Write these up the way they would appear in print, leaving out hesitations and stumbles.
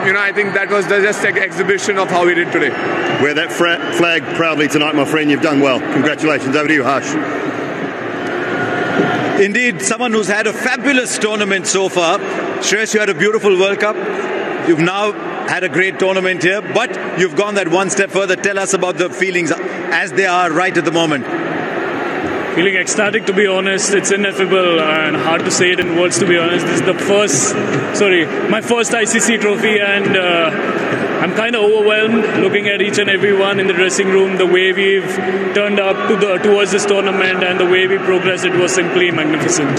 I think that was just an exhibition of how we did today. Wear that flag proudly tonight, my friend. You've done well. Congratulations. Over to you, Harsh. Indeed, someone who's had a fabulous tournament so far. Shreyas, you had a beautiful World Cup. You've now had a great tournament here, but you've gone that one step further. Tell us about the feelings as they are right at the moment. Feeling ecstatic, to be honest. It's ineffable and hard to say it in words, to be honest. This is my first ICC trophy, and I'm kind of overwhelmed looking at each and every one in the dressing room. The way we've turned up towards this tournament and the way we progressed, it was simply magnificent.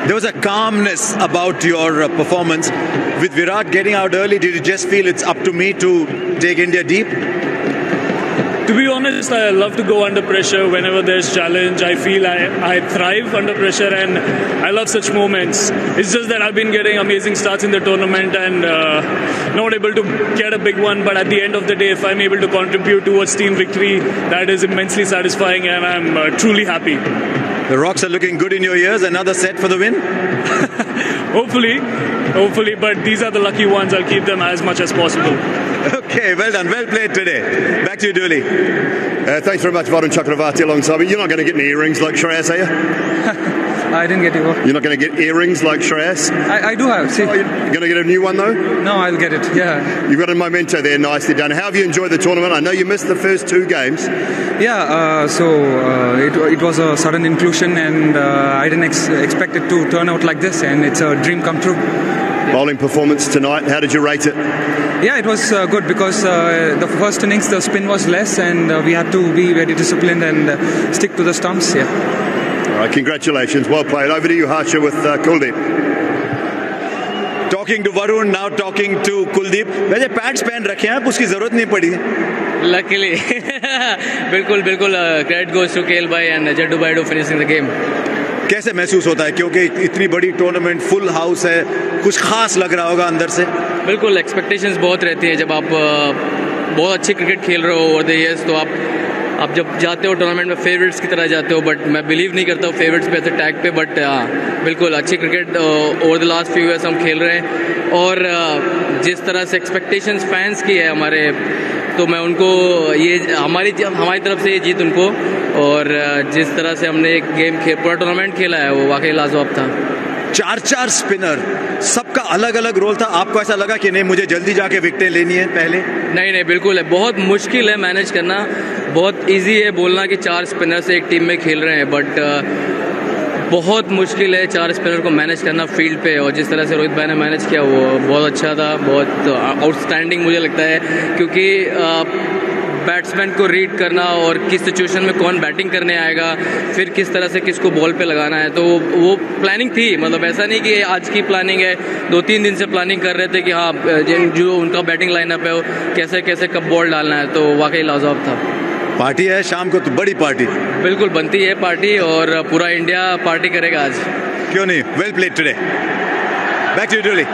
There was a calmness about your performance. With Virat getting out early, did you just feel it's up to me to take India deep? To be honest, I love to go under pressure whenever there's challenge. I feel I thrive under pressure, and I love such moments. It's just that I've been getting amazing starts in the tournament and not able to get a big one. But at the end of the day, if I'm able to contribute towards team victory, that is immensely satisfying, and I'm truly happy. The rocks are looking good in your ears. Another set for the win? Hopefully, but these are the lucky ones. I'll keep them as much as possible. Okay, well done. Well played today. Back to you, Dooley. Thanks very much, Varun Chakravarti alongside me. You're not going to get any earrings like Shreyas, are you? I didn't get you. You're not going to get earrings like Shreyas? I do have. See. You're going to get a new one, though? No, I'll get it. Yeah. You've got a memento there. Nicely done. How have you enjoyed the tournament? I know you missed the first two games. Yeah, it was a sudden inclusion, and I didn't expect it to turn out like this, and it's a dream come true. Bowling performance tonight, how did you rate it? Yeah, it was good because the first innings the spin was less, and we had to be very disciplined and stick to the stumps. Yeah. All right, congratulations, well played. Over to you, Harsha, with Kuldeep. Talking to Varun, now talking to Kuldeep. वैसे pads पहन रखे हैं, उसकी जरूरत नहीं पड़ी. Luckily, बिल्कुल credit goes to KL bhai and Jaddu bhai to finishing the game. कैसे महसूस होता है, क्योंकि इतनी बड़ी टूर्नामेंट फुल हाउस है, कुछ खास लग रहा होगा अंदर से? बिल्कुल, एक्सपेक्टेशंस बहुत रहती है जब आप बहुत अच्छी क्रिकेट खेल रहे हो ओवर द इयर्स, तो आप जब जाते हो टूर्नामेंट में फेवरेट्स की तरह जाते हो, बट मैं बिलीव नहीं करता हूँ फेवरेट्स पे ऐसे टैग पे, बट बिल्कुल अच्छी cricket over the last few years हम खेल रहे हैं, और जिस तरह से एक्सपेक्टेशंस फैंस की है हमारे, तो मैं उनको ये हमारी तरफ से ये जीत उनको, और जिस तरह से हमने एक गेम पूरा टूर्नामेंट खेला है वो वाकई लाजवाब था. 4 स्पिनर, सबका अलग अलग रोल था. आपको ऐसा लगा कि नहीं मुझे जल्दी जाके विकेटें लेनी है पहले? नहीं बिल्कुल है, बहुत मुश्किल है मैनेज करना. बहुत इजी है बोलना कि 4 स्पिनर से एक टीम में खेल रहे हैं, बट बहुत मुश्किल है 4 स्पिनर को मैनेज करना फील्ड पे, और जिस तरह से रोहित भाई ने मैनेज किया वो बहुत अच्छा था, बहुत आउटस्टैंडिंग मुझे लगता है, क्योंकि बैट्समैन को रीड करना और किस सिचुएशन में कौन बैटिंग करने आएगा, फिर किस तरह से किसको बॉल पे लगाना है, तो वो प्लानिंग थी. मतलब ऐसा नहीं कि आज की प्लानिंग है, 2-3 दिन से प्लानिंग कर रहे थे कि हाँ जो उनका बैटिंग लाइनअप है वो कैसे कब बॉल डालना है, तो वाकई लाजवाब था. पार्टी है शाम को, तो बड़ी पार्टी बिल्कुल बनती है पार्टी, और पूरा इंडिया पार्टी करेगा आज. क्यों नहीं. Well played today. Back to you, Dolly.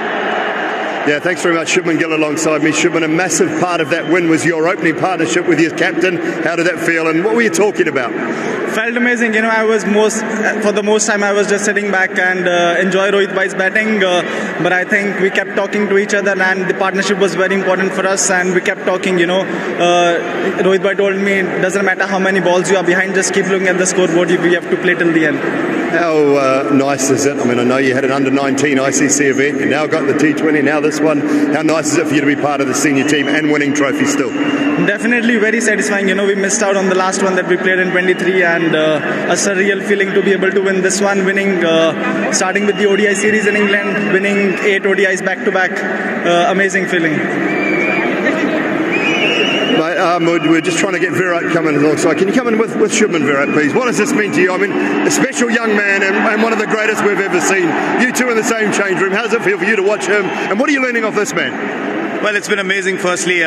Yeah, thanks very much. Shubman Gill alongside me. Shubman, a massive part of that win was your opening partnership with your captain. How did that feel, and what were you talking about? Felt amazing. I was for the most time I was just sitting back and enjoy Rohit bhai's batting, but I think we kept talking to each other, and the partnership was very important for us, and we kept talking. Rohit bhai told me it doesn't matter how many balls you are behind, just keep looking at the scoreboard. We have to play till the end. How nice is it? I mean, I know you had an under-19 ICC event, you now got the T20, now this one. How nice is it for you to be part of the senior team and winning trophies still? Definitely very satisfying. We missed out on the last one that we played in 23, and a surreal feeling to be able to win this one, starting with the ODI series in England, winning 8 ODIs back-to-back. Amazing feeling. We're just trying to get Virat coming alongside. Can you come in with Shubman, Virat, please? What does this mean to you? I mean, a special young man and one of the greatest we've ever seen. You two in the same change room. How does it feel for you to watch him? And what are you learning off this man? Well, it's been amazing. Firstly,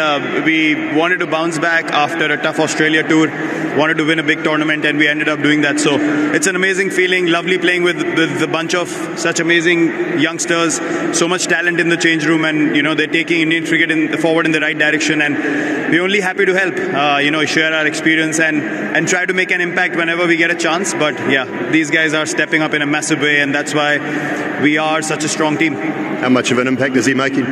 we wanted to bounce back after a tough Australia tour, wanted to win a big tournament, and we ended up doing that. So it's an amazing feeling, lovely playing with a bunch of such amazing youngsters, so much talent in the change room, and they're taking Indian cricket forward in the right direction, and we're only happy to help, share our experience and try to make an impact whenever we get a chance. But yeah, these guys are stepping up in a massive way, and that's why we are such a strong team. How much of an impact is he making?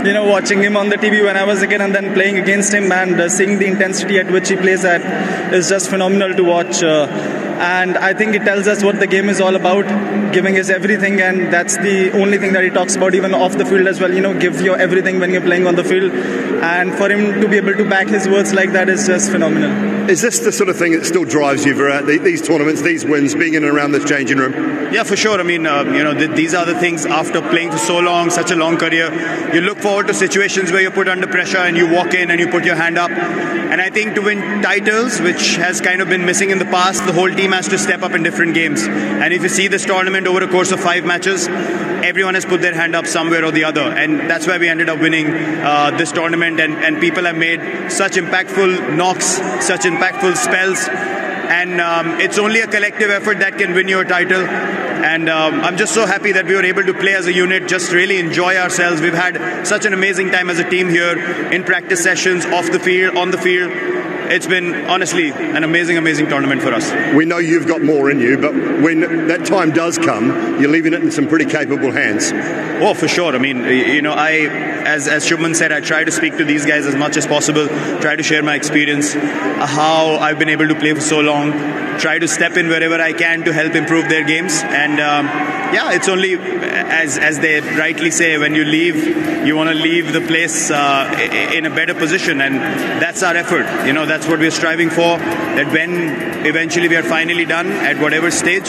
You know, watching him on the TV when I was a kid and then playing against him and seeing the intensity at which he plays at is just phenomenal to watch. And I think it tells us what the game is all about, giving his everything, and that's the only thing that he talks about even off the field as well. You know, give your everything when you're playing on the field, and for him to be able to back his words like that is just phenomenal. Is this the sort of thing that still drives you, Virat? These tournaments, these wins, being in and around this changing room? Yeah, for sure. I mean, these are the things after playing for so long, such a long career. You look forward to situations where you're put under pressure and you walk in and you put your hand up. And I think to win titles, which has kind of been missing in the past, the whole team has to step up in different games. And if you see this tournament over a course of 5 matches, everyone has put their hand up somewhere or the other. And that's why we ended up winning this tournament. And people have made such impactful knocks, such impactful spells. And it's only a collective effort that can win you a title. And I'm just so happy that we were able to play as a unit, just really enjoy ourselves. We've had such an amazing time as a team here in practice sessions, off the field, on the field. It's been, honestly, an amazing tournament for us. We know you've got more in you, but when that time does come, you're leaving it in some pretty capable hands. Oh, for sure. I mean, as Shubman said, I try to speak to these guys as much as possible, try to share my experience, how I've been able to play for so long, try to step in wherever I can to help improve their games. And it's only, as they rightly say, when you leave, you want to leave the place in a better position, and that's our effort. That's what we're striving for, that when eventually we are finally done at whatever stage,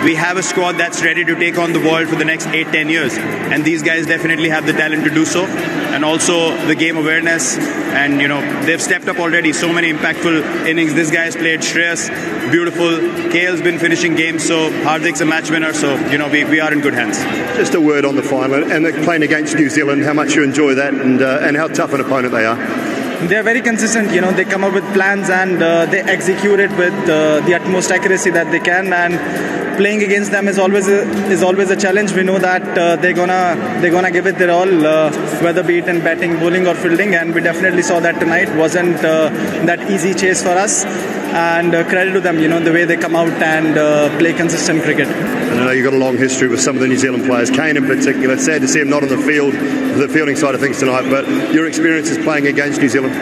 we have a squad that's ready to take on the world for the next 8-10 years. And these guys definitely have the talent to do so. And also the game awareness. And, they've stepped up already. So many impactful innings. This guy has played. Shreyas, beautiful. KL's been finishing games. So Hardik's a match winner. So, we are in good hands. Just a word on the final. And they're playing against New Zealand. How much you enjoy that and how tough an opponent they are. They're very consistent. They come up with plans and they execute it with the utmost accuracy that they can. And playing against them is always a challenge. We know that they're gonna give it their all, whether be it in batting, bowling, or fielding. And we definitely saw that tonight. Wasn't that easy chase for us. And credit to them, the way they come out and play consistent cricket. And I know you've got a long history with some of the New Zealand players, Kane in particular. Sad to see him not on the field, the fielding side of things tonight, but your experiences playing against New Zealand?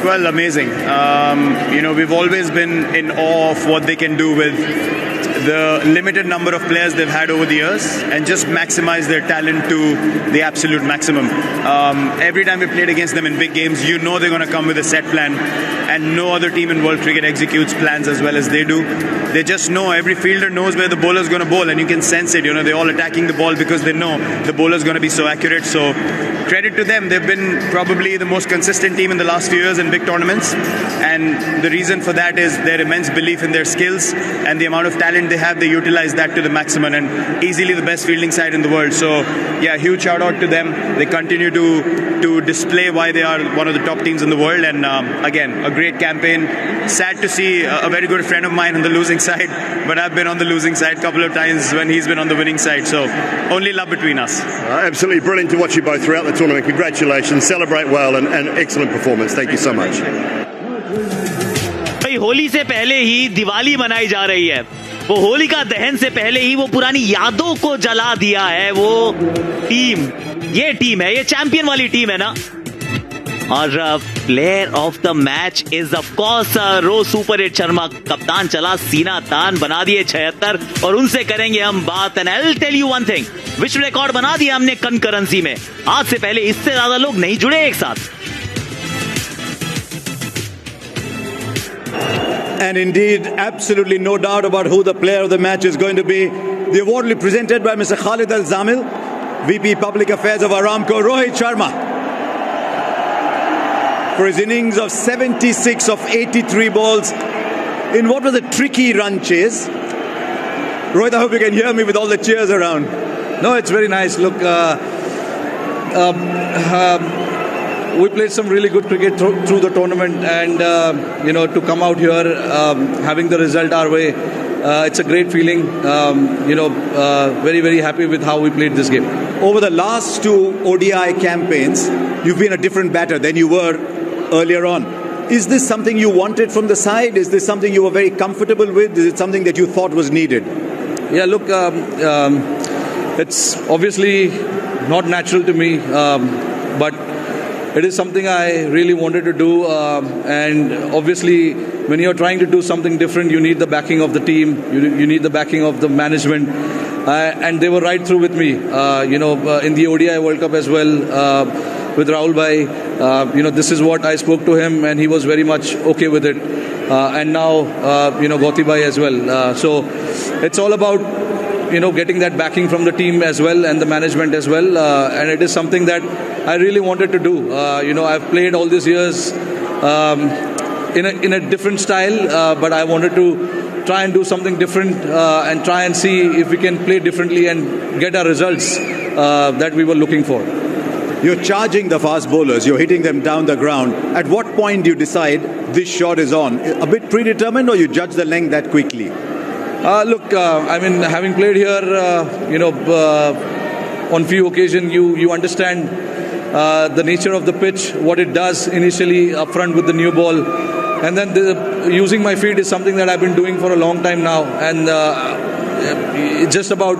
Well, amazing. We've always been in awe of what they can do with the limited number of players they've had over the years and just maximize their talent to the absolute maximum. Every time we played against them in big games, they're going to come with a set plan, and no other team in world cricket executes plans as well as they do. They just know, every fielder knows where the bowler's going to bowl, and you can sense it. They're all attacking the ball because they know the bowler's going to be so accurate. So credit to them. They've been probably the most consistent team in the last few years in big tournaments, and the reason for that is their immense belief in their skills and the amount of talent they have. They utilize that to the maximum, and easily the best fielding side in the world. So yeah, huge shout out to them. They continue to display why they are one of the top teams in the world, and again, a great campaign. Sad to see a very good friend of mine on the losing side, but I've been on the losing side a couple of times when he's been on the winning side, so only love between us. Absolutely brilliant to watch you both throughout the tournament. Congratulations, celebrate well, and excellent performance. Thank you so much. भाई होली से पहले ही दिवाली मनाई जा रही है। वो होलिका दहन से पहले ही वो पुरानी यादों को जला दिया है। वो टीम, ये टीम है, ये चैंपियन वाली टीम है ना। और player of the match is of course Ro super hit Sharma. कप्तान चला सीना तान, बना दिए 76 और उनसे करेंगे हम बात। And I will tell you one thing, विश्व रिकॉर्ड बना दिया हमने कंकरेंसी में। आज से पहले इससे ज्यादा लोग नहीं जुड़े एक साथ। And indeed, absolutely no doubt about who the player of the match is going to be. The award will be presented by Mr. Khalid Al-Zamil, VP Public Affairs of Aramco, Rohit Sharma, for his innings of 76 of 83 balls in what was a tricky run chase. Rohit, I hope you can hear me with all the cheers around. No, it's very nice. Look, we played some really good cricket through the tournament, and to come out here having the result our way, it's a great feeling. Very, very happy with how we played this game. Over the last two ODI campaigns, you've been a different batter than you were earlier on. Is this something you wanted from the side? Is this something you were very comfortable with? Is it something that you thought was needed? Yeah, look, it's obviously not natural to me, but it is something I really wanted to do. And obviously, when you're trying to do something different, you need the backing of the team, you need the backing of the management. And they were right through with me, in the ODI World Cup as well, with Rahul Bhai. This is what I spoke to him, and he was very much okay with it. And now, Gauti Bhai as well. So it's all about, getting that backing from the team as well and the management as well. And it is something that I really wanted to do. I've played all these years in a different style, but I wanted to try and do something different and try and see if we can play differently and get our results that we were looking for. You're charging the fast bowlers, you're hitting them down the ground. At what point do you decide this shot is on? A bit predetermined, or you judge the length that quickly? Having played here, on few occasions, you understand the nature of the pitch, what it does initially up front with the new ball. And then using my feet is something that I've been doing for a long time now. And it's just about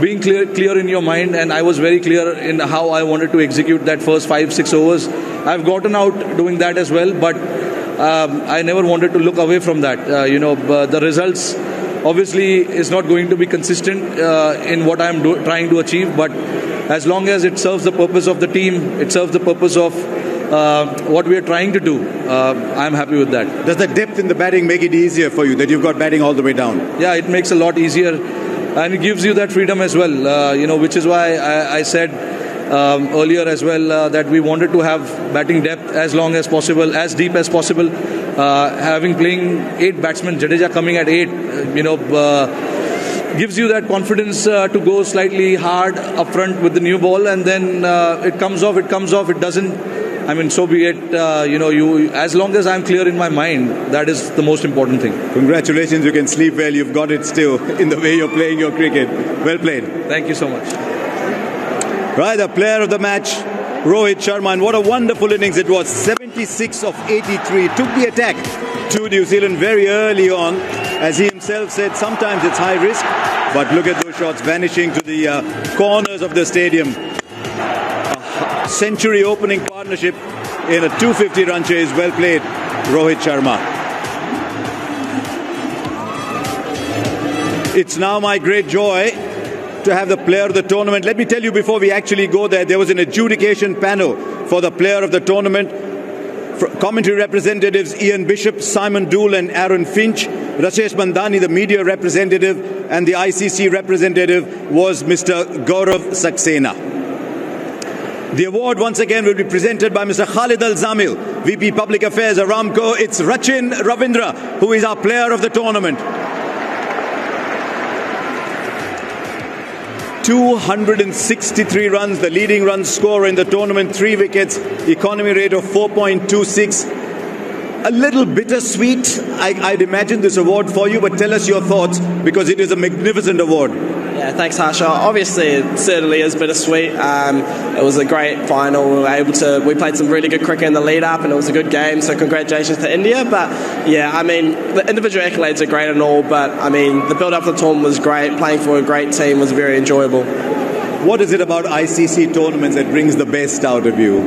being clear in your mind. And I was very clear in how I wanted to execute that first 5-6 overs. I've gotten out doing that as well, but I never wanted to look away from that. The results obviously is not going to be consistent in what I'm trying to achieve, but as long as it serves the purpose of the team, it serves the purpose of what we are trying to do, I'm happy with that. Does the depth in the batting make it easier for you, that you've got batting all the way down? Yeah, it makes a lot easier, and it gives you that freedom as well, which is why I said earlier as well that we wanted to have batting depth as long as possible, as deep as possible. Playing 8 batsmen, Jadeja coming at 8, gives you that confidence to go slightly hard up front with the new ball, and then it comes off, it doesn't. So be it. As long as I'm clear in my mind, that is the most important thing. Congratulations, you can sleep well. You've got it still in the way you're playing your cricket. Well played. Thank you so much. Right, the player of the match, Rohit Sharma, and what a wonderful innings it was. 76 of 83. Took the attack to New Zealand very early on. As he himself said, sometimes it's high risk, but look at those shots vanishing to the corners of the stadium. A century opening partnership in a 250 run chase. Well played, Rohit Sharma. It's now my great joy to have the player of the tournament. Let me tell you, before we actually go there was an adjudication panel for the player of the tournament. Commentary representatives Ian Bishop, Simon Dool and Aaron Finch. Rashesh Bandhani, the media representative, and the ICC representative was Mr. Gaurav Saxena. The award once again will be presented by Mr. Khalid Al-Zamil, VP Public Affairs, Aramco. It's Rachin Ravindra, who is our player of the tournament. 263 runs, the leading run scorer in the tournament, 3 wickets, economy rate of 4.26. A little bittersweet, I'd imagine, this award for you, but tell us your thoughts, because it is a magnificent award. Yeah, thanks, Harsha. Obviously, it certainly is bittersweet. It was a great final. We played some really good cricket in the lead up, and it was a good game. So congratulations to India. But yeah, the individual accolades are great and all, but the build up to the tournament was great. Playing for a great team was very enjoyable. What is it about ICC tournaments that brings the best out of you?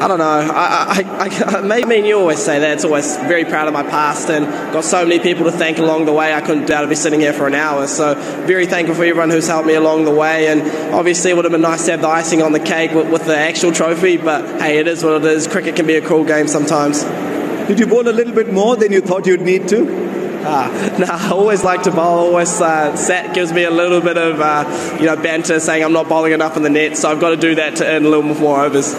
I don't know. Maybe you always say that. It's always very proud of my past and got so many people to thank along the way. I couldn't doubt to be sitting here for an hour. So very thankful for everyone who's helped me along the way. And obviously it would have been nice to have the icing on the cake with the actual trophy. But hey, it is what it is. Cricket can be a cruel game sometimes. Did you bowl a little bit more than you thought you'd need to? I always like to bowl. Always Sat gives me a little bit of banter saying I'm not bowling enough in the net. So I've got to do that to earn a little more overs.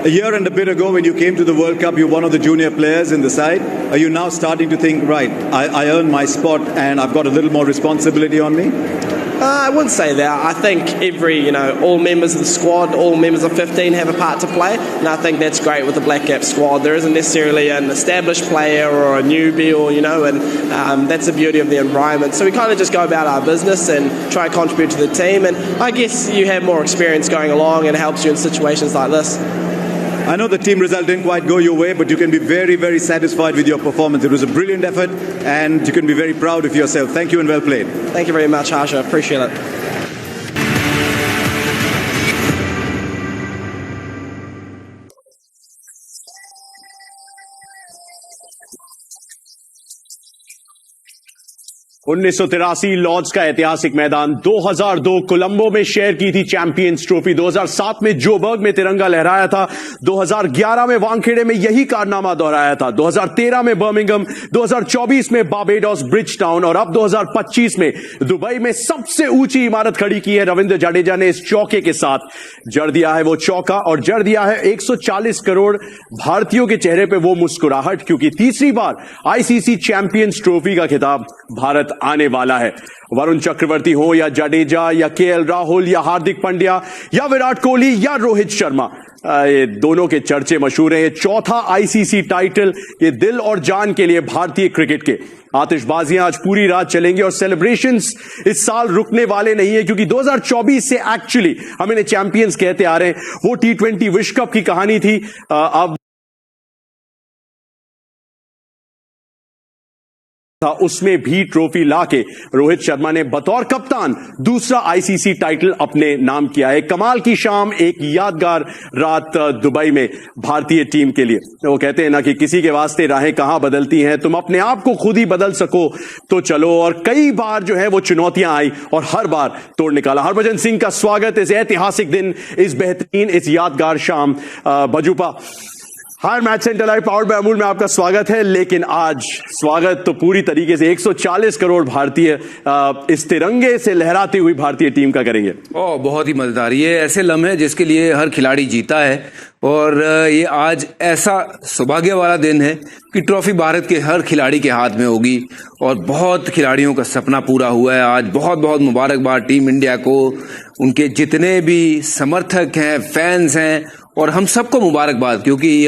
A year and a bit ago, when you came to the World Cup, you were one of the junior players in the side. Are you now starting to think, right, I earned my spot and I've got a little more responsibility on me? I wouldn't say that. I think all members of the squad, all members of 15 have a part to play, and I think that's great with the Black Cap squad. There isn't necessarily an established player or a newbie, and that's the beauty of the environment. So we kind of just go about our business and try to contribute to the team, and I guess you have more experience going along and it helps you in situations like this. I know the team result didn't quite go your way, but you can be very, very satisfied with your performance. It was a brilliant effort, and you can be very proud of yourself. Thank you and well played. Thank you very much, Harsha. Appreciate it. 1983 Lord's का ऐतिहासिक मैदान, 2002 कोलंबो में share की थी champions trophy, 2007 में Joburg में तिरंगा लहराया था, 2011 में वानखेड़े में यही कारनामा दोहराया था, 2013 में बर्मिंघम, 2024 में बारबेडोस ब्रिज टाउन और अब 2025 में दुबई में सबसे ऊंची इमारत खड़ी की है रविंद्र जडेजा ने इस चौके के साथ। जड़ दिया है वो चौका और जड़ दिया है 140 करोड़ भारतीयों के चेहरे पे वो मुस्कुराहट, क्योंकि तीसरी बार आईसीसी चैंपियंस ट्रॉफी का खिताब भारत आने वाला है। वरुण चक्रवर्ती हो या जडेजा या केएल राहुल या हार्दिक पांड्या या विराट कोहली या रोहित शर्मा, ये दोनों के चर्चे मशहूर हैं। ये चौथा आईसीसी टाइटल, ये दिल और जान के लिए भारतीय क्रिकेट के। आतिशबाजियां आज पूरी रात चलेंगी और सेलिब्रेशंस इस साल रुकने वाले नहीं है, क्योंकि 2024 से एक्चुअली हम इन्हें चैंपियंस कहते आ रहे हैं। वो T20 विश्व कप की कहानी थी, अब उसमें भी ट्रॉफी लाके रोहित शर्मा ने बतौर कप्तान दूसरा आईसीसी टाइटल अपने नाम किया है। कमाल की शाम, एक यादगार रात दुबई में भारतीय टीम के लिए। वो कहते हैं ना कि किसी के वास्ते राहें कहां बदलती हैं, तुम अपने आप को खुद ही बदल सको तो चलो। और कई बार जो है वो चुनौतियां आई और हर बार तोड़ निकाला। हरभजन सिंह का स्वागत इस ऐतिहासिक दिन, इस बेहतरीन, इस यादगार शाम। भजूपा, hi match centre live powered by Amul में आपका स्वागत है। लेकिन आज स्वागत तो पूरी तरीके से 140 करोड़ भारतीय इस तिरंगे से लहराती हुई भारतीय टीम का करेंगे। बहुत ही मजेदार, ये ऐसे लम्हे जिसके लिए हर खिलाड़ी जीता है और ये आज ऐसा सौभाग्य वाला दिन है कि ट्रॉफी भारत के हर खिलाड़ी के हाथ में होगी और बहुत खिलाड़ियों का सपना पूरा हुआ है। आज बहुत बहुत मुबारकबाद टीम इंडिया को, उनके जितने भी समर्थक हैं, फैंस हैं, और हम सबको मुबारकबाद, क्योंकि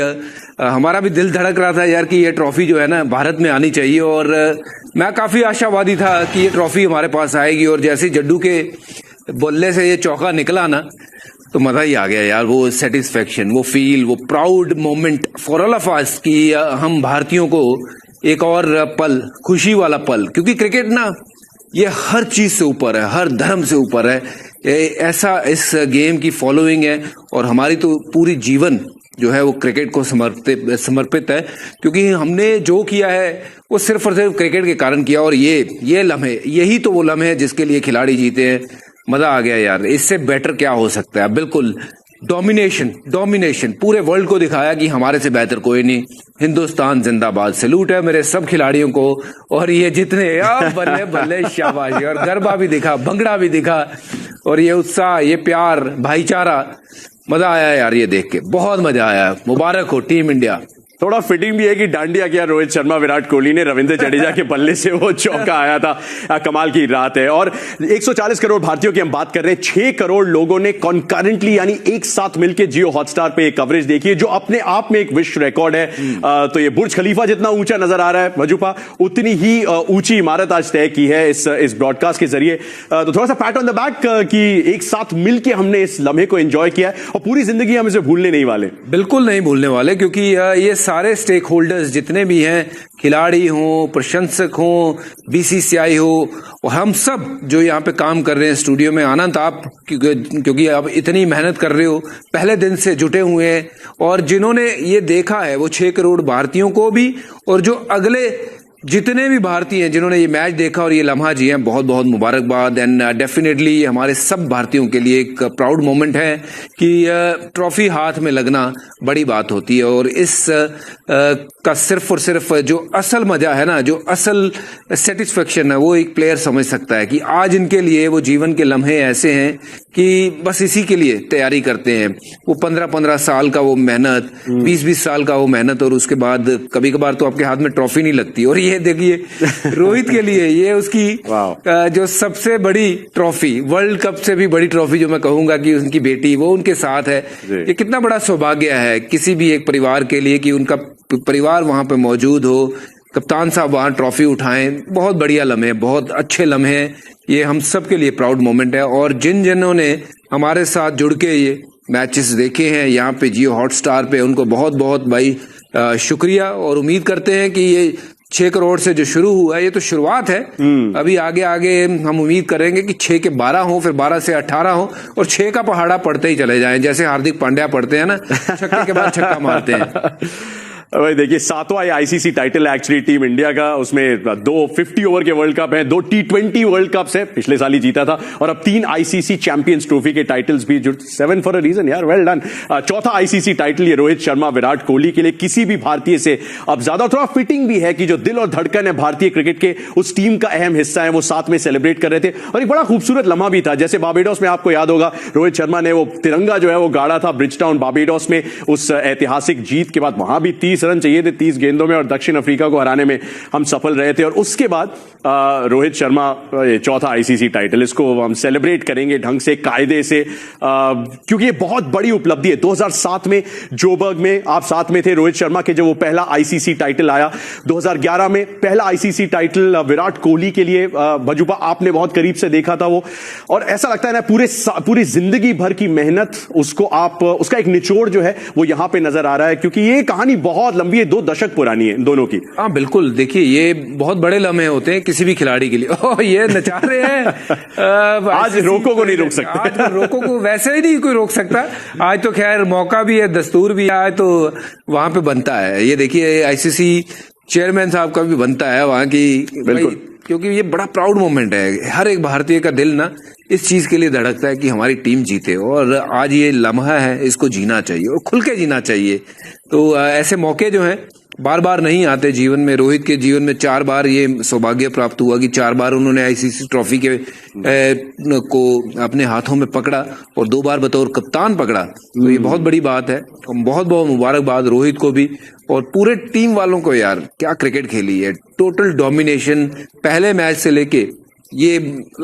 हमारा भी दिल धड़क रहा था यार कि ये ट्रॉफी जो है ना भारत में आनी चाहिए। और मैं काफी आशावादी था कि ये ट्रॉफी हमारे पास आएगी, और जैसे जड्डू के बल्ले से ये चौका निकला ना तो मजा ही आ गया यार। वो सेटिस्फेक्शन, वो फील, वो proud moment for all of us कि हम भारतीयों को एक और पल, खुशी वाला पल, क्योंकि क्रिकेट ना ये हर चीज से ऊपर है, हर धर्म से ऊपर है। ऐसा इस गेम की फॉलोइंग है और हमारी तो पूरी जीवन जो है वो क्रिकेट को समर्पित है, क्योंकि हमने जो किया है वो सिर्फ और सिर्फ क्रिकेट के कारण किया। और ये लम्हे, यही तो वो लम्हे हैं जिसके लिए खिलाड़ी जीते हैं। मजा आ गया यार, इससे बेटर क्या हो सकता है। बिल्कुल डोमिनेशन पूरे वर्ल्ड को दिखाया कि हमारे से बेहतर कोई नहीं। हिंदुस्तान जिंदाबाद, सैल्यूट है मेरे सब खिलाड़ियों को। और ये जितने बल्ले बल्ले शाबाशी, और गरबा भी दिखा, भंगड़ा भी दिखा, और ये उत्साह, ये प्यार, भाईचारा, मजा आया यार ये देख के, बहुत मजा आया। मुबारक हो टीम इंडिया। थोड़ा फिटिंग भी है कि डांडिया किया रोहित शर्मा, विराट कोहली ने, रविंद्र जडेजा के बल्ले से वो चौका आया था। कमाल की रात है। और 140 करोड़ भारतीयों की हम बात कर रहे हैं। 6 करोड़ लोगों ने कॉन्करेंटली यानी एक साथ मिलकर जियो हॉटस्टार पे कवरेज देखी है, जो अपने आप में एक विश्व रिकॉर्ड है। तो ये बुर्ज खलीफा जितना ऊंचा नजर आ रहा है भजूपा, उतनी ही ऊंची इमारत आज तय की है इस ब्रॉडकास्ट के जरिए। तो थोड़ा सा पैट ऑन द बैक कि एक साथ मिलकर हमने इस लम्हे को एंजॉय किया है और पूरी जिंदगी हम इसे भूलने नहीं वाले। बिल्कुल नहीं भूलने वाले, क्योंकि ये सारे स्टेक होल्डर्स जितने भी हैं, खिलाड़ी हों, प्रशंसक हों, बीसीसीआई हो, और हम सब जो यहाँ पे काम कर रहे हैं स्टूडियो में, आनंद आप, क्योंकि आप इतनी मेहनत कर रहे हो, पहले दिन से जुटे हुए हैं, और जिन्होंने ये देखा है वो 6 करोड़ भारतीयों को भी, और जो अगले जितने भी भारतीय हैं जिन्होंने ये मैच देखा और ये लम्हा जिए, बहुत बहुत मुबारकबाद। एंड डेफिनेटली हमारे सब भारतीयों के लिए एक प्राउड मोमेंट है कि ट्रॉफी हाथ में लगना बड़ी बात होती है। और इस का सिर्फ और सिर्फ जो असल मजा है ना, जो असल सेटिस्फेक्शन है, वो एक प्लेयर समझ सकता है कि आज इनके लिए वो जीवन के लम्हे ऐसे हैं कि बस इसी के लिए तैयारी करते हैं। वो 15-15 साल का वो मेहनत, 20-20 साल का वो मेहनत, और उसके बाद कभी कभार तो आपके हाथ में ट्रॉफी नहीं लगती। और ये देखिए रोहित के लिए ये उसकी जो सबसे बड़ी ट्रॉफी, वर्ल्ड कप से भी बड़ी ट्रॉफी जो मैं कहूंगा कि उनकी बेटी वो उनके साथ है। ये कितना बड़ा सौभाग्य है किसी भी एक परिवार के लिए कि उनका परिवार वहां पे मौजूद हो, कप्तान साहब वहां ट्रॉफी उठाएं। बहुत बढ़िया लम्हे, बहुत अच्छे लम्हे, ये हम सब के लिए प्राउड मोमेंट है। और जिन्होंने हमारे साथ जुड़ के ये मैचेस देखे हैं यहाँ पे जियो हॉटस्टार पे, उनको बहुत बहुत भाई शुक्रिया। और उम्मीद करते हैं कि ये 6 करोड़ से जो शुरू हुआ है ये तो शुरुआत है। अभी आगे हम उम्मीद करेंगे कि 6 के 12 हो, फिर 12 से 18 हो, और 6 का पहाड़ा पड़ते ही चले जाएं, जैसे हार्दिक पांड्या पढ़ते हैं ना, छक्के के बाद छक्का मारते हैं। भाई देखिए 7वां ICC title actually team India का, उसमें 2 50 ओवर के वर्ल्ड कप हैं, 2 T20 वर्ल्ड कप्स हैं, पिछले साल ही जीता था, और अब 3 आईसीसी चैंपियंस ट्रॉफी के टाइटल्स भी, जो 7 फॉर अ रीजन यार, वेल डन। चौथा आईसीसी टाइटल ये रोहित शर्मा विराट कोहली के लिए किसी भी भारतीय से अब ज्यादा, थोड़ा फिटिंग भी है कि जो दिल और धड़कन है भारतीय क्रिकेट के, उस टीम का अहम हिस्सा है, वो साथ में सेलिब्रेट कर रहे थे। और एक बड़ा खूबसूरत लम्हा भी था, जैसे बारबेडोस में आपको याद होगा रोहित शर्मा ने वो तिरंगा जो है वो गाड़ा था ब्रिजटाउन बारबेडोस में, उस ऐतिहासिक जीत के बाद वहां भी 30 रन चाहिए थे 30 गेंदों में, और दक्षिण अफ्रीका को हराने में हम सफल रहे थे। और उसके बाद रोहित शर्मा चौथा आईसीसी टाइटल, इसको हम सेलिब्रेट करेंगे ढंग से, कायदे से, क्योंकि ये बहुत बड़ी उपलब्धि है। 2007 में जोबर्ग में आप साथ में थे रोहित शर्मा के, जब वो पहला आईसीसी टाइटल आया। 2011 में पहला आईसीसी टाइटल विराट कोहली के लिए, भजुपा आपने बहुत करीब से देखा था वो, और ऐसा लगता है ना पूरी जिंदगी भर की मेहनत, उसको आप, उसका एक निचोड़ जो है वो यहां पे नजर आ रहा है, क्योंकि ये कहानी बहुत लंबी है, 2 दशक पुरानी है दोनों की। हाँ बिल्कुल, देखिए ये बहुत बड़े लम्हे होते हैं किसी भी खिलाड़ी के लिए। ओह ये नचा रहे हैं। आज रोको को नहीं रोक सकते, आज तो रोको को वैसे ही नहीं कोई रोक सकता। आज तो खैर मौका भी है, दस्तूर भी है, तो वहां पे बनता है। ये देखिए आईसीसी चेयरमैन साहब का भी बनता है वहां की, बिल्कुल, क्योंकि ये बड़ा प्राउड मोमेंट है। हर एक भारतीय का दिल ना इस चीज के लिए धड़कता है कि हमारी टीम जीते, और आज ये लम्हा है, इसको जीना चाहिए और खुल के जीना चाहिए। तो ऐसे मौके जो हैं बार बार नहीं आते जीवन में। रोहित के जीवन में 4 बार ये सौभाग्य प्राप्त हुआ कि 4 बार उन्होंने आईसीसी ट्रॉफी के को अपने हाथों में पकड़ा, और 2 बार बतौर कप्तान पकड़ा। तो ये बहुत बड़ी बात है। बहुत बहुत मुबारकबाद रोहित को भी और पूरे टीम वालों को। यार क्या क्रिकेट खेली है, टोटल डोमिनेशन, पहले मैच से लेके ये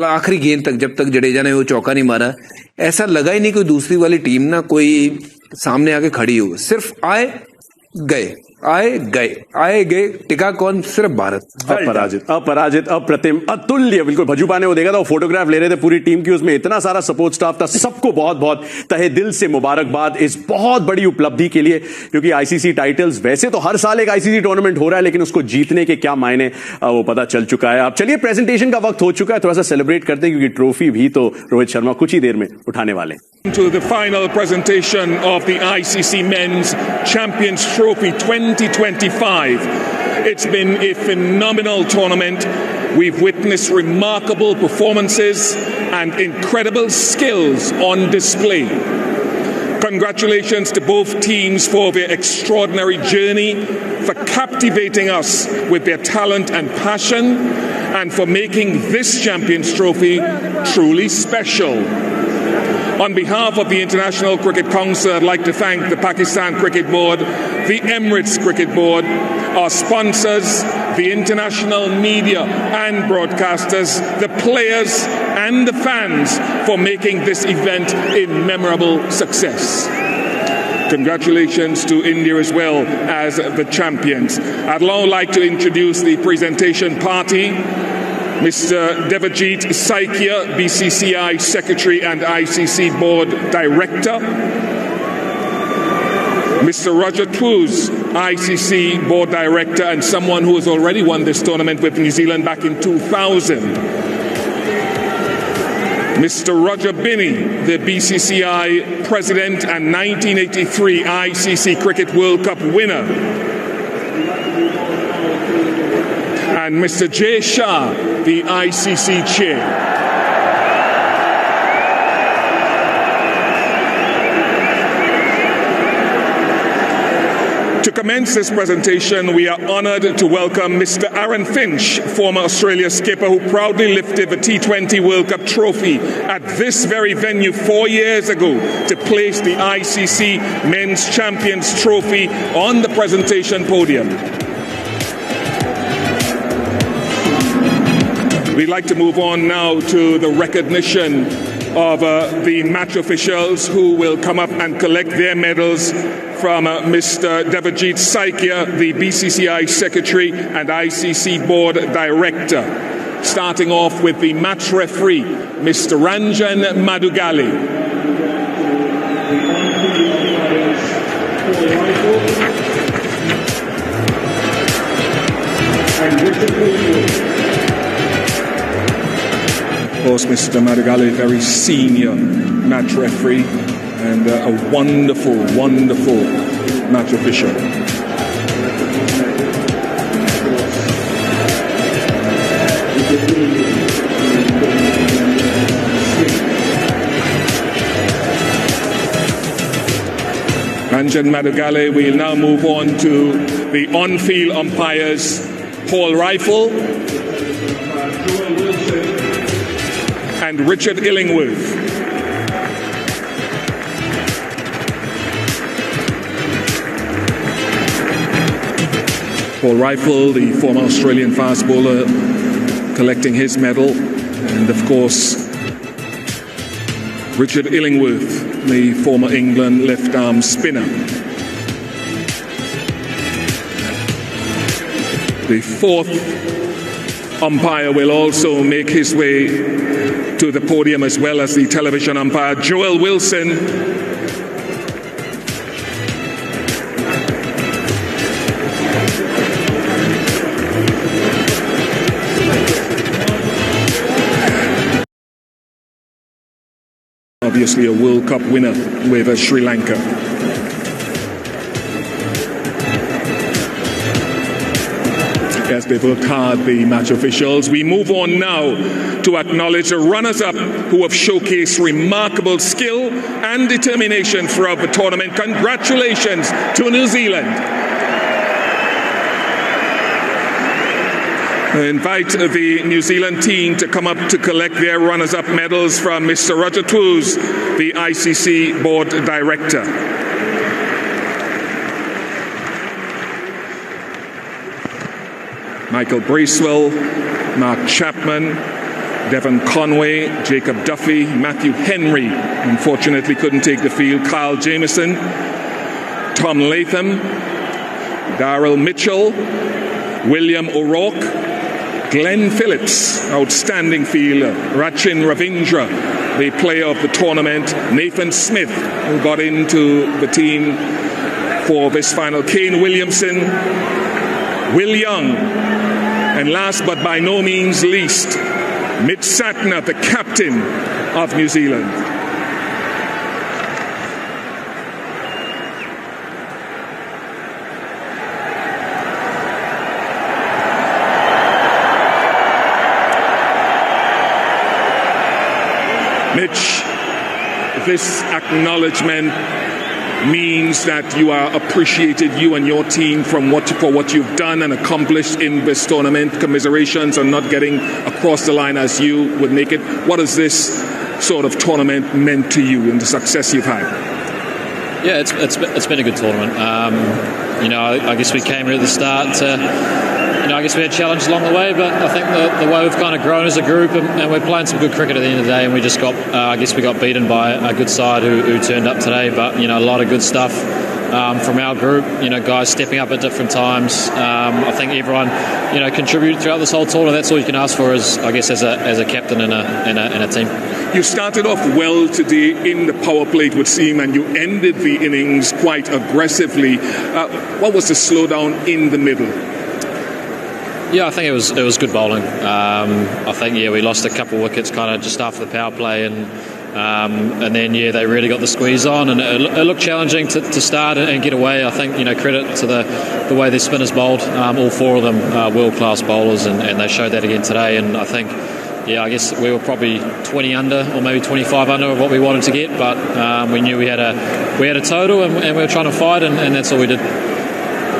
आखिरी गेंद तक, जब तक जडेजा ने वो चौका नहीं मारा, ऐसा लगा ही नहीं कोई दूसरी वाली टीम ना कोई सामने आके खड़ी हो। सिर्फ आए गए, आए गए, आए गए, टिका कौन? सिर्फ भारत। अपराजित, अप्रतिम, अतुल्य। बिल्कुल, भजुपा ने वो देखा था, वो फोटोग्राफ ले रहे थे पूरी टीम की, उसमें इतना सारा सपोर्ट स्टाफ था। सबको बहुत बहुत तहे दिल से मुबारकबाद इस बहुत बड़ी उपलब्धि के लिए, क्योंकि आईसीसी टाइटल्स, वैसे तो हर साल एक आईसीसी टूर्नामेंट हो रहा है, लेकिन उसको जीतने के क्या मायने वो पता चल चुका है। अब चलिए प्रेजेंटेशन का वक्त हो चुका है, थोड़ा सा सेलिब्रेट करते हैं, क्योंकि ट्रॉफी भी तो रोहित शर्मा कुछ ही देर में उठाने वाले हैं। To the final presentation of the ICC Men's Champions Trophy 2025. It's been a phenomenal tournament. We've witnessed remarkable performances and incredible skills on display. Congratulations to both teams for their extraordinary journey, for captivating us with their talent and passion, and for making this Champions Trophy truly special. On behalf of the International Cricket Council, I'd like to thank the Pakistan Cricket Board, the Emirates Cricket Board, our sponsors, the international media and broadcasters, the players and the fans for making this event a memorable success. Congratulations to India as well as the champions. I'd now like to introduce the presentation party. Mr. Devajit Saikia, BCCI Secretary and ICC Board Director. Mr. Roger Twos, ICC Board Director and someone who has already won this tournament with New Zealand back in 2000. Mr. Roger Binney, the BCCI President and 1983 ICC Cricket World Cup winner. And Mr. Jay Shah, the ICC Chair. To commence this presentation, we are honoured to welcome Mr. Aaron Finch, former Australia skipper who proudly lifted the T20 World Cup trophy at this very venue 4 years ago to place the ICC Men's Champions Trophy on the presentation podium. We'd like to move on now to the recognition of the match officials who will come up and collect their medals from Mr. Devajit Saikia, the BCCI Secretary and ICC Board Director. Starting off with the match referee, Mr. Ranjan Madugali. Of course, Mr. Madugali, very senior match referee and a wonderful, wonderful match official. Ranjan Madugale. We'll now move on to the on-field umpires, Paul Rifle and Richard Illingworth. Paul Rifle, the former Australian fast bowler, collecting his medal, and of course Richard Illingworth, the former England left-arm spinner. The fourth umpire will also make his way to the podium, as well as the television umpire, Joel Wilson. Obviously a World Cup winner with Sri Lanka. Yes, they've worked hard, the match officials. We move on now to acknowledge the runners-up who have showcased remarkable skill and determination throughout the tournament. Congratulations to New Zealand. I invite the New Zealand team to come up to collect their runners-up medals from Mr. Roger Toos, the ICC Board Director. Michael Bracewell, Mark Chapman, Devon Conway, Jacob Duffy, Matthew Henry, unfortunately couldn't take the field, Kyle Jamieson, Tom Latham, Darrell Mitchell, William O'Rourke, Glenn Phillips, outstanding fielder, Rachin Ravindra, the player of the tournament, Nathan Smith, who got into the team for this final, Kane Williamson, Will Young, and last but by no means least, Mitch Satner, the captain of New Zealand. Mitch, this acknowledgement means that you are appreciated, you and your team, for what you've done and accomplished in this tournament. Commiserations on not getting across the line as you would make it. What has this sort of tournament meant to you and the success you've had? Yeah, it's been a good tournament. I guess we came here at the start to... I guess we had challenges along the way, but I think the way we've kind of grown as a group, and we're playing some good cricket at the end of the day, and we just got, we got beaten by a good side who turned up today, but, a lot of good stuff from our group, guys stepping up at different times. I think everyone, contributed throughout this whole tournament. That's all you can ask for as a captain in a team. You started off well today in the power play, it would seem, and you ended the innings quite aggressively. What was the slowdown in the middle? Yeah, I think it was good bowling. I think we lost a couple of wickets kind of just after the power play, and then they really got the squeeze on, and it looked challenging to start and get away. I think credit to the way the spinners bowled. All four of them world class bowlers, and they showed that again today. And I think I guess we were probably 20 under or maybe 25 under of what we wanted to get, but we knew we had a total, and we were trying to fight, and that's all we did.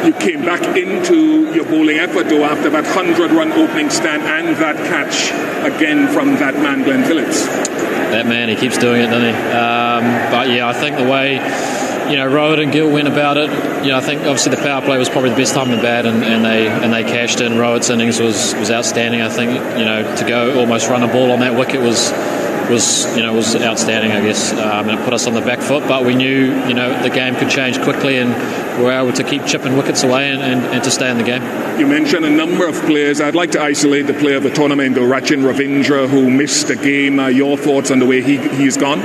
You came back into your bowling effort, though, after that 100-run opening stand and that catch again from that man, Glenn Phillips. That man, he keeps doing it, doesn't he? But I think the way Rohit and Gill went about it, I think obviously the power play was probably the best time in the bat, and they cashed in. Rohit's innings was outstanding. I think to go almost run a ball on that wicket was outstanding, I guess, and it put us on the back foot. But we knew, the game could change quickly, and we were able to keep chipping wickets away and to stay in the game. You mentioned a number of players. I'd like to isolate the player of the tournament, though, Rachin Ravindra, who missed the game. Your thoughts on the way he's gone?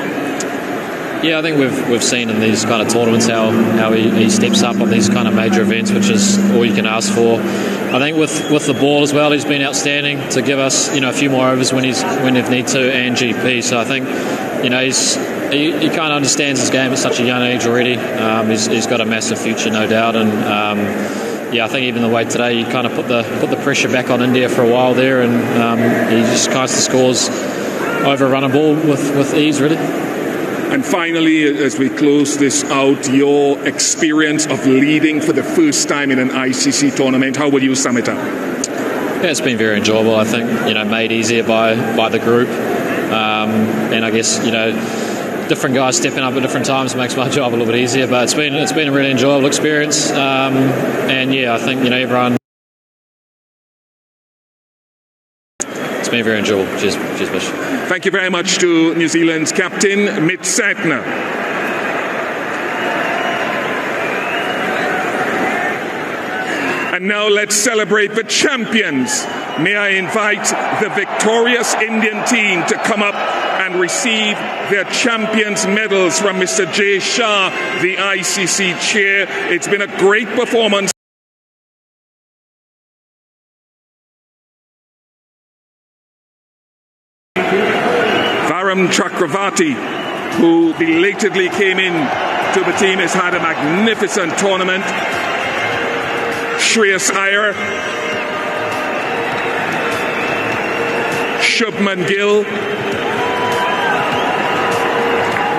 Yeah, I think we've seen in these kind of tournaments how he steps up on these kind of major events, which is all you can ask for. I think with the ball as well, he's been outstanding to give us a few more overs when they need to, and GP. So I think he kind of understands his game at such a young age already. He's got a massive future, no doubt, and I think even the way today you kind of put the pressure back on India for a while there, and he just kind of scores over a run and ball with ease, really. And finally, as we close this out, your experience of leading for the first time in an ICC tournament, how would you sum it up? Yeah, it's been very enjoyable. I think, made easier by the group, and I guess, different guys stepping up at different times makes my job a little bit easier. But it's been a really enjoyable experience, and yeah, I think everyone. It's been very enjoyable. Cheers, Bish. Thank you very much to New Zealand's captain, Mit Setner. And now let's celebrate the champions. May I invite the victorious Indian team to come up and receive their champions' medals from Mr. Jay Shah, the ICC chair. It's been a great performance. Varun Chakravarti, who belatedly came in to the team, has had a magnificent tournament. Shreyas Iyer, Shubman Gill,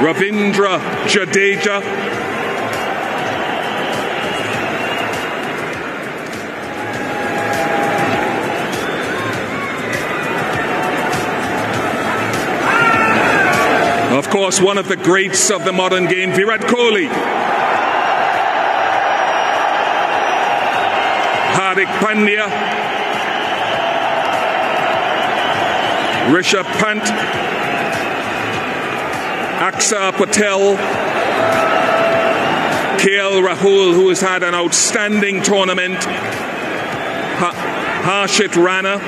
Ravindra Jadeja, of course, one of the greats of the modern game, Virat Kohli, Hardik Pandya, Rishabh Pant, Akshar Patel, KL Rahul, who has had an outstanding tournament, Harshit Rana,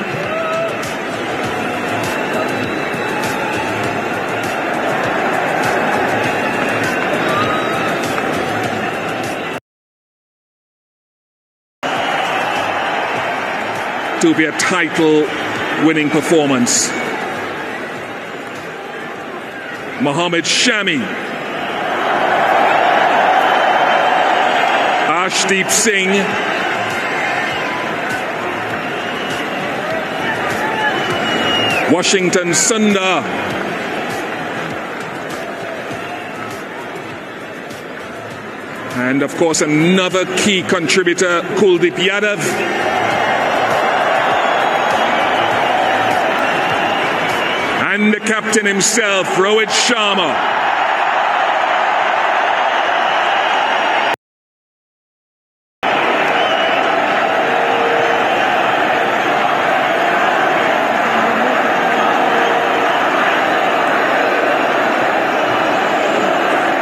to be a title-winning performance. Mohammad Shami, Arshdeep Singh, Washington Sundar, and of course another key contributor, Kuldeep Yadav. And the captain himself, Rohit Sharma.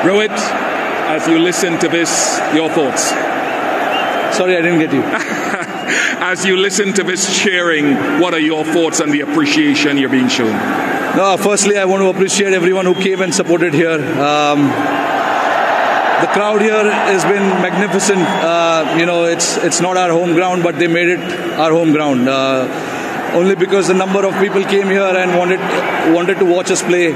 Rohit, as you listen to this, your thoughts? Sorry, I didn't get you. As you listen to this cheering, what are your thoughts on the appreciation you're being shown? Firstly, I want to appreciate everyone who came and supported here. The crowd here has been magnificent. It's not our home ground, but they made it our home ground. Only because the number of people came here and wanted to watch us play.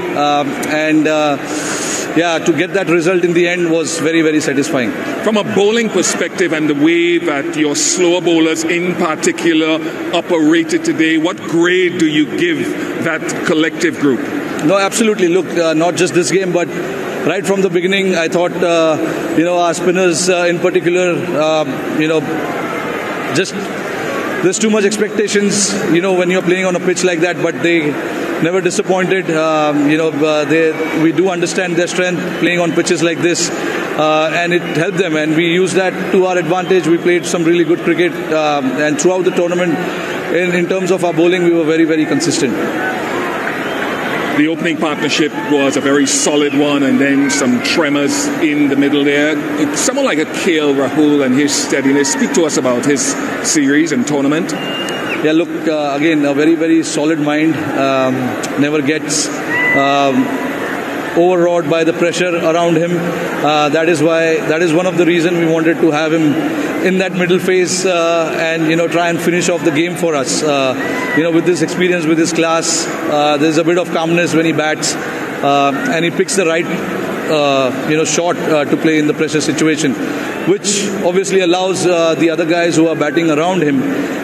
To get that result in the end was very, very satisfying. From a bowling perspective and the way that your slower bowlers in particular operated today, what grade do you give that collective group? No, absolutely. Look, not just this game, but right from the beginning, I thought, our spinners in particular, just there's too much expectations, when you're playing on a pitch like that, but they never disappointed. We do understand their strength playing on pitches like this, and it helped them, and we used that to our advantage. We played some really good cricket, and throughout the tournament, in terms of our bowling, we were very, very consistent. The opening partnership was a very solid one, and then some tremors in the middle there. Someone like a KL Rahul and his steadiness. Speak to us about his series and tournament. Yeah, look, again, a very, very solid mind. Never gets overawed by the pressure around him. That is one of the reasons we wanted to have him in that middle phase and try and finish off the game for us. With this experience, with this class, there's a bit of calmness when he bats, and he picks the right short to play in the pressure situation, which obviously allows the other guys who are batting around him,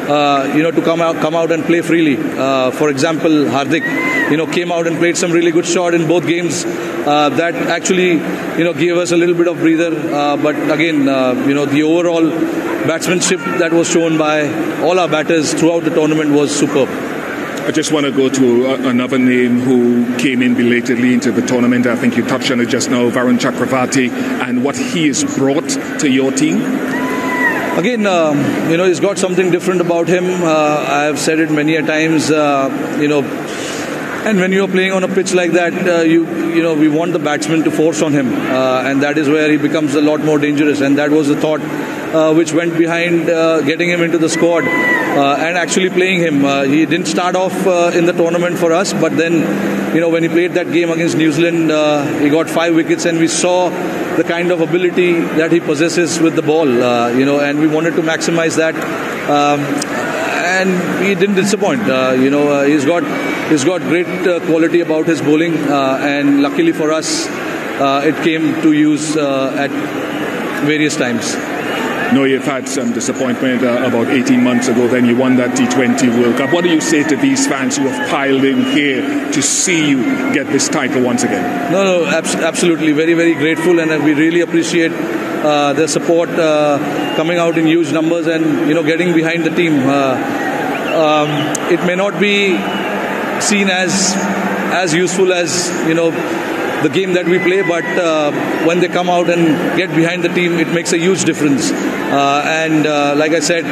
to come out and play freely. For example, Hardik, came out and played some really good shot in both games. That actually, gave us a little bit of breather. But again, the overall batsmanship that was shown by all our batters throughout the tournament was superb. I just want to go to another name who came in belatedly into the tournament. I think you touched on it just now, Varun Chakravarti, and what he has brought to your team. Again, he's got something different about him. I've said it many a times, and when you're playing on a pitch like that, we want the batsman to force on him, and that is where he becomes a lot more dangerous. And that was the thought which went behind getting him into the squad and actually playing him. He didn't start off in the tournament for us, but then, when he played that game against New Zealand, he got 5 wickets, and we saw the kind of ability that he possesses with the ball, and we wanted to maximize that. And he didn't disappoint. He's got great quality about his bowling, and luckily for us, it came to use at various times. No, you've had some disappointment about 18 months ago. Then you won that T20 World Cup. What do you say to these fans who have piled in here to see you get this title once again? No, absolutely. Very, very grateful, and we really appreciate their support coming out in huge numbers and, getting behind the team. It may not be seen as useful as, the game that we play, but when they come out and get behind the team, it makes a huge difference. And like I said,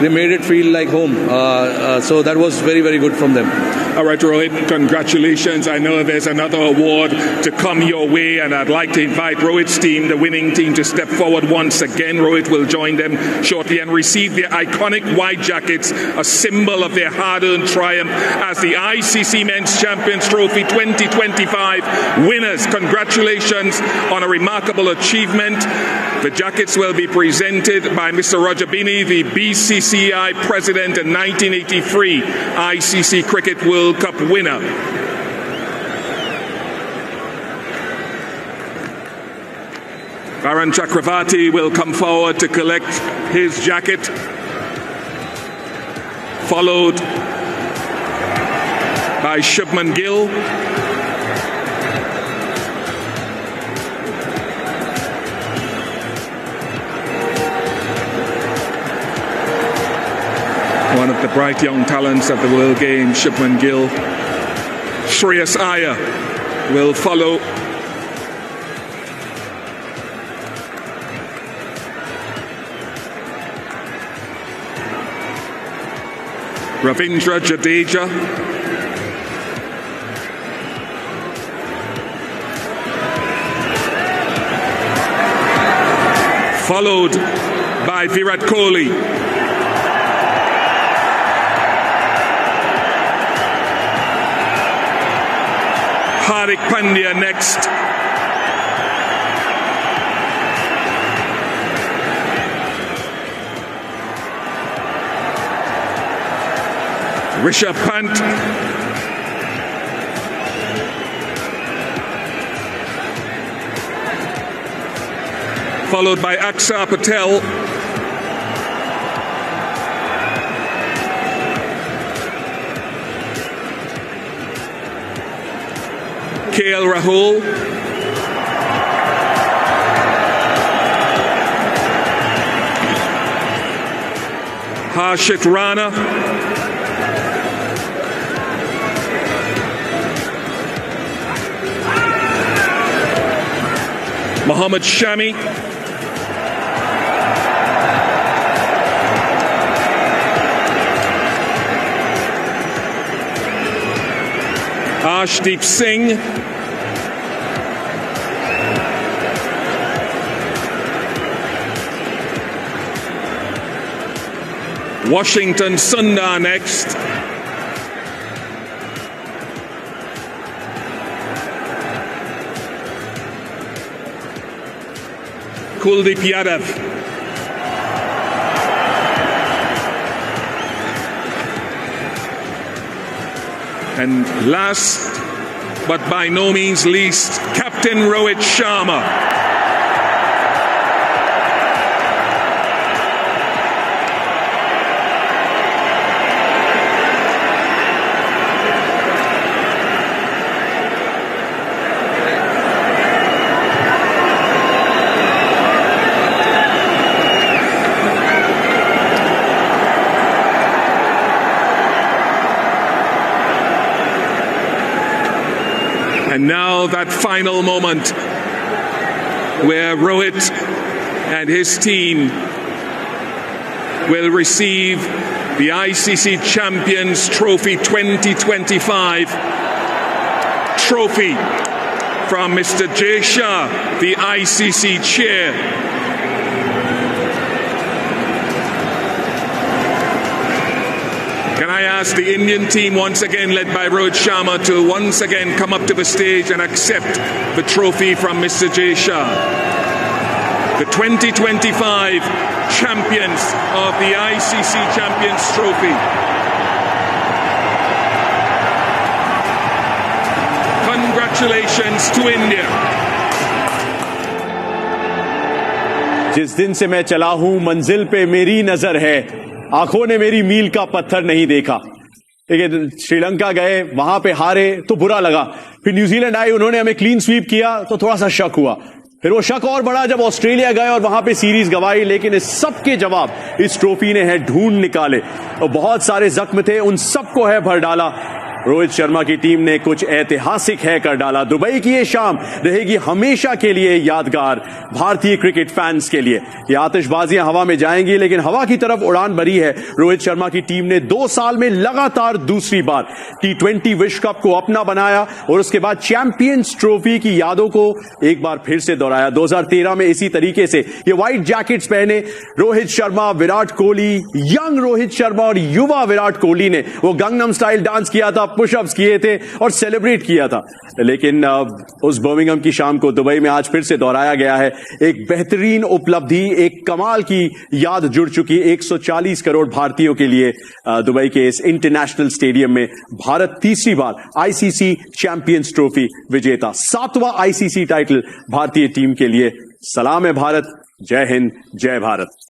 they made it feel like home. So that was very, very good from them. All right, Rohit, congratulations. I know there's another award to come your way, and I'd like to invite Rohit's team, the winning team, to step forward once again. Rohit will join them shortly and receive their iconic white jackets, a symbol of their hard-earned triumph as the ICC Men's Champions Trophy 2025 winners. Congratulations on a remarkable achievement. The jackets will be presented by Mr. Roger Binny, the BCCI president and 1983 ICC Cricket World Cup winner. Varun Chakravarti will come forward to collect his jacket, followed by Shubman Gill. One of the bright young talents of the World Games, Shubman Gill. Shreyas Iyer will follow. Ravindra Jadeja. Followed by Virat Kohli. Hardik Pandya next. Rishabh Pant. Followed by Akshar Patel. KL Rahul. Harshit Rana. Mohammad Shami. Arshdeep Singh. Washington Sundar next. Kuldeep Yadav. And last but by no means least, Captain Rohit Sharma. And now that final moment where Rohit and his team will receive the ICC Champions Trophy 2025 trophy from Mr. Jay Shah, the ICC chair. Can I ask the Indian team once again, led by Rohit Sharma, to once again come up to the stage and accept the trophy from Mr. Jay Shah. The 2025 champions of the ICC Champions Trophy. Congratulations to India. जिस दिन से मैं चला हूं मंजिल पे मेरी नजर है, आंखों ने मेरी मील का पत्थर नहीं देखा। देखिए, श्रीलंका गए, वहां पे हारे तो बुरा लगा, फिर न्यूजीलैंड आई, उन्होंने हमें क्लीन स्वीप किया तो थोड़ा सा शक हुआ, फिर वो शक और बढ़ा जब ऑस्ट्रेलिया गए और वहां पे सीरीज गंवाई। लेकिन इस सब के जवाब इस ट्रॉफी ने है ढूंढ निकाले और बहुत सारे जख्म थे, उन सबको है भर डाला। रोहित शर्मा की टीम ने कुछ ऐतिहासिक है कर डाला। दुबई की ये शाम रहेगी हमेशा के लिए यादगार भारतीय क्रिकेट फैंस के लिए। ये आतिशबाजियां हवा में जाएंगी, लेकिन हवा की तरफ उड़ान भरी है रोहित शर्मा की टीम ने। 2 साल में लगातार दूसरी बार T20 विश्व कप को अपना बनाया और उसके बाद चैंपियंस ट्रॉफी की यादों को एक बार फिर से दोहराया। 2013 में इसी तरीके से ये व्हाइट जैकेट्स पहने रोहित शर्मा, विराट कोहली, यंग रोहित शर्मा और युवा विराट कोहली ने वो गंगनम स्टाइल डांस किया था, पुशअप्स किए थे और सेलिब्रेट किया था। लेकिन उस बर्मिंघम की शाम को दुबई में आज फिर से दोहराया गया है। एक बेहतरीन उपलब्धि, एक कमाल की याद जुड़ चुकी 140 करोड़ भारतीयों के लिए दुबई के इस इंटरनेशनल स्टेडियम में। भारत तीसरी बार आईसीसी चैंपियंस ट्रॉफी विजेता, 7वां आईसीसी टाइटल भारतीय टीम के लिए। सलाम है भारत, जय हिंद, जय भारत।